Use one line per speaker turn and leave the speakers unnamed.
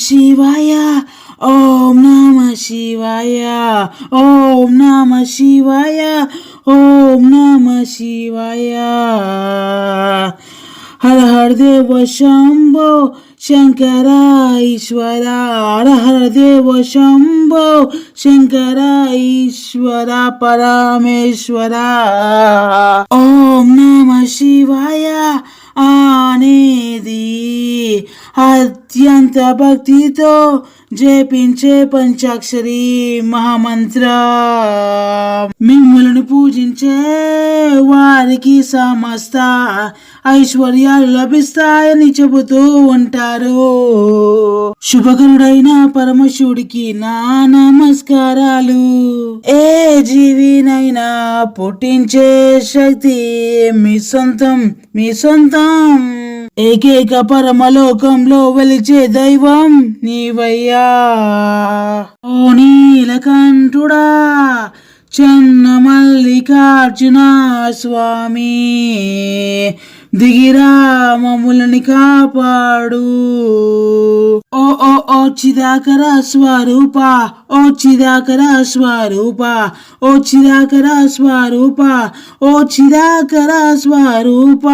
శివాయ ఓం నమ శివాయ ఓం నమ శివాయ ఓం నమ శివాయ హర హర దేవ శంభో శంకర ఈశ్వర హర హర దేవ శంభో శంకర ఈశ్వర పరమేశ్వర ఓం నమ శివాయ అనేది అత్యంత భక్తితో జపించే పంచాక్షరి మహామంత్ర. మిమ్ములను పూజించే వారికి సమస్త ఐశ్వర్యాలు లభిస్తాయని చెబుతూ ఉంటారు. శుభకరుడైన పరమశివుడికి నా నమస్కారాలు. ఏ జీవినైనా పుట్టించే శక్తి మీ సొంతం, మీ సొంతం. ఏకైక పరమలోకంలో వెలిచే దైవం నీవయ్యా. ఓ నీలకంఠుడా చెన్న మల్లికార్జున స్వామి, దిగిరా మమ్ములని కాపాడు. ఓ ఓ ఓ చిదాకర స్వరూప, ఓ చిదాకర స్వరూప, ఓ చిదాకర స్వరూప, ఓ చిదాకర స్వరూప.